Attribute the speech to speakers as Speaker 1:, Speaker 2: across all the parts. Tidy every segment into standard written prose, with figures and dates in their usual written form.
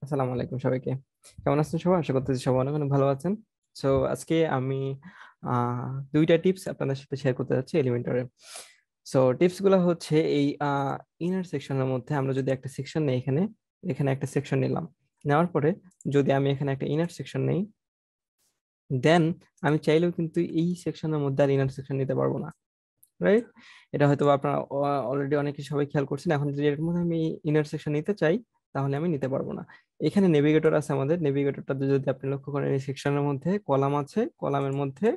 Speaker 1: আসসালামু আলাইকুম সবাইকে। কেমন আছেন সবাই? আশা করতেছি সবাই অনেক অনেক ভালো আছেন। সো আজকে আমি দুইটা টিপস আপনাদের সাথে শেয়ার করতে যাচ্ছি এলিমেন্টরে। সো টিপস গুলো হচ্ছে এই ইনার সেকশনের মধ্যে আমরা যদি একটা সেকশন নেই, এখানে এখানে একটা সেকশন নিলাম, নেওয়ার পরে যদি আমি এখানে একটা ইনার সেকশন নেই, দেন আমি চাইলেও কিন্তু এই সেকশনের মধ্যে আর ইনার সেকশন নিতে পারবো না, রাইট? এটা হয়তো আপনারা অলরেডি অনেকে সবাই খেয়াল করছেন। এখন যদি এর মধ্যে আমি ইনার সেকশন নিতে চাই, তাহলে আমি নিতে পারবো না। এখানে নেভিগেটর আছে, আমাদের নেভিগেটরটাতে যদি আপনি লক্ষ্য করেন, এই সেকশনের মধ্যে কলাম আছে, কলামের মধ্যে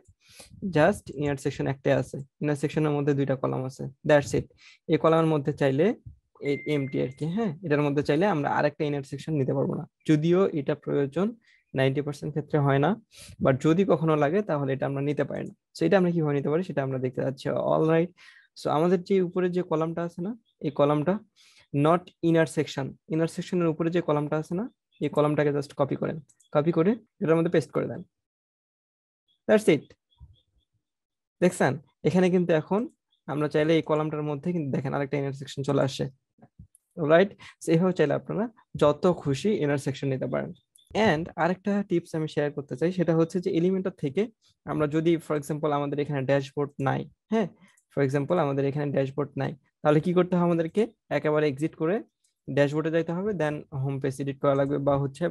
Speaker 1: জাস্ট ইনার সেকশন একটাই আছে, ইনার সেকশনের মধ্যে দুইটা কলাম আছে, দ্যাটস ইট। এই কলামের মধ্যে চাইলে এই এমটি আর কি, হ্যাঁ, এটার মধ্যে চাইলে আমরা আরেকটা ইনার সেকশন নিতে পারবো না, যদিও এটা প্রয়োজন 90% ক্ষেত্রে হয় না, বাট যদি কখনো লাগে তাহলে এটা আমরা নিতে পারি না। সো এটা আমরা কিভাবে নিতে পারি সেটা আমরা দেখতে যাচ্ছি। All right. সো আমাদের যে উপরে যে কলামটা আছে না, এই কলামটা নট ইনার সেকশন, ইনার সেকশনের উপরে যে কলামটা আছে না, এই কলামটাকে জাস্ট কপি করেন, কপি করে এটার মধ্যে পেস্ট করে দেন, দ্যাটস ইট। দেখছেন? এখানে কিন্তু এখন আমরা চাইলে এই কলামটার মধ্যে কিন্তু দেখেন আরেকটা ইনার সেকশন চলে আসে, রাইট? এইভাবে চাইলে আপনারা যত খুশি ইনার সেকশন নিতে পারেন। এন্ড আরেকটা টিপস আমি শেয়ার করতে চাই, সেটা হচ্ছে যে এলিমেন্টর থেকে আমরা যদি ফর এক্সাম্পল আমাদের এখানে ড্যাশবোর্ড নাই, হ্যাঁ, ফর এক্সাম্পল আমাদের এখানে ড্যাশবোর্ড নাই, তাহলে কি করতে হবে? আমাদেরকে একেবারে এক্সিট করে ড্যাশবোর্ডে যাইতে হবে, দেন হোম পেজ এডিট করা লাগবে, বা হচ্ছে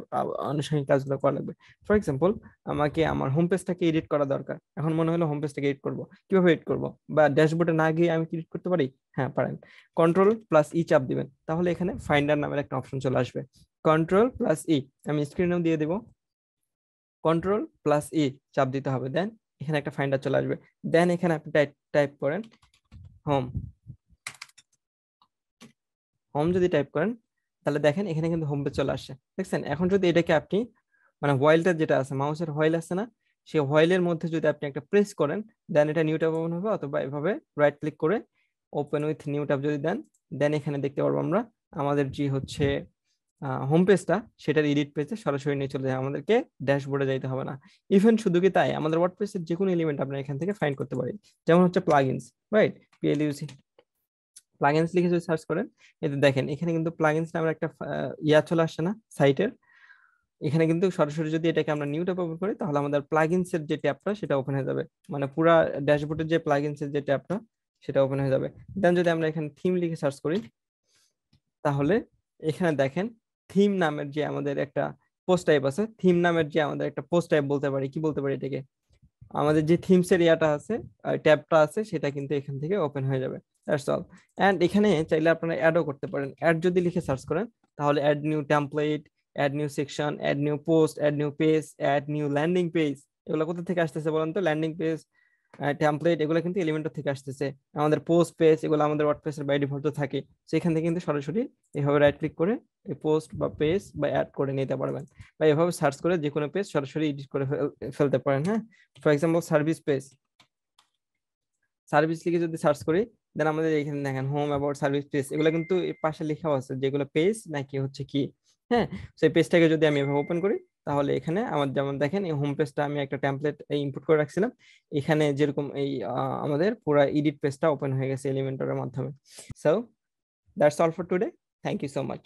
Speaker 1: আনুষঙ্গিক কাজগুলো করা লাগবে। ফর এক্সাম্পল আমাকে আমার হোম পেজটাকে এডিট করা দরকার, এখন মনে হলো হোম পেজটাকে এডিট করবো, কিভাবে এডিট করবো? বা ড্যাশবোর্ডে না গিয়ে আমি কি এডিট করতে পারি? হ্যাঁ, পারেন। কন্ট্রোল+ই চাপ দিবেন, তাহলে এখানে ফাইন্ডার নামের একটা অপশন চলে আসবে। কন্ট্রোল+ই আমি স্ক্রিনেও দিয়ে দেবো, কন্ট্রোল+ই চাপ দিতে হবে, দেন এখানে একটা ফাইন্ডার চলে আসবে, দেন এখানে আপনি টাইপ করেন হোম। হোম যদি টাইপ করেন, তাহলে দেখেন এখানে কিন্তু হোম পেজ চলে আসছে, দেখছেন? এখন যদি এটাকে আপনি মানে হোয়াইলটা যেটা আছে, মাউসের হোয়াইল আছে না, সেই হোয়াইলের মধ্যে যদি আপনি একটা প্রেস করেন, দেন এটা নিউ ট্যাব ওপেন হবে, অথবা এভাবে রাইট ক্লিক করে ওপেন উইথ নিউ ট্যাব যদি দেন, দেন এখানে দেখতে পারবো আমরা আমাদের যে হচ্ছে হোম পেজটা, সেটার এডিট পেজে সরাসরি নিয়ে চলে যায়, আমাদেরকে ড্যাশবোর্ডে যাইতে হবে না। ইভেন শুধু কি তাই, আমাদের ওয়ার্ডপ্রেসের যে কোনো এলিমেন্ট আমরা এখান থেকে ফাইন্ড করতে পারি, যেমন হচ্ছে প্লাগইনস, রাইট? PLUC প্লাগইনস লিখে যদি সার্চ করেন, এতে দেখেন এখানে কিন্তু প্লাগইনস নামের একটা ইয়া চলে আসছে না সাইটের, এখানে কিন্তু সরাসরি যদি এটাকে আমরা নিউ ট্যাব ওপেন করি, তাহলে আমাদের প্লাগইনস এর যে ট্যাবটা সেটা ওপেন হয়ে যাবে, মানে পুরা ড্যাশবোর্ডের যে প্লাগইনস এর যে ট্যাবটা সেটা ওপেন হয়ে যাবে। দেন যদি আমরা এখানে থিম লিখে সার্চ করি, তাহলে এখানে দেখেন থিম নামের যে আমাদের একটা পোস্ট টাইপ আছে, থিম নামের যে আমাদের একটা পোস্ট টাইপ বলতে পারি, কি বলতে পারি এটাকে, আমাদের যে থিমস এর ইয়াটা আছে, ট্যাবটা আছে, সেটা কিন্তু এখান থেকে ওপেন হয়ে যাবে। That's all. এন্ড এখানে চাইলে আপনারা অ্যাডও করতে পারেন, অ্যাড যদি লিখে সার্চ করেন, তাহলে add new template, add new section, add new post, add new page, add new landing page, এগুলো কোথা থেকে আসতেছে বলেন তো? ল্যান্ডিং পেজ, টেমপ্লেট, এগুলো কিন্তু এলিমেন্টর থেকে আসতেছে। আমাদের পোস্ট পেজ, এগুলো আমাদের ওয়ার্ডপ্রেসের বাই ডিফল্ট থাকে, সেখান থেকে কিন্তু সরাসরি এভাবে রাইট ক্লিক করে এই পোস্ট বা পেজ বা অ্যাড করে নিতে পারবেন, বা এভাবে সার্চ করে যে কোনো পেজ সরাসরি এডিট করে ফেলতে পারেন। হ্যাঁ, for example service page, service লিখে যদি সার্চ করি, দেন আমাদের এখানে দেখেন হোম অ্যাবাউট সার্ভিস পেজ, এগুলো কিন্তু এর পাশে লেখাও আছে যেগুলো পেজ নাকি হচ্ছে কি। হ্যাঁ, সেই পেজটাকে যদি আমি এভাবে ওপেন করি, তাহলে এখানে আমার যেমন দেখেন এই হোম পেজটা আমি একটা টেমপ্লেট ইনপুট করে রাখছিলাম, এখানে যেরকম এই আমাদের পুরো এডিট পেজটা ওপেন হয়ে গেছে এলিমেন্টরের মাধ্যমে। So that's all for today, thank you so much.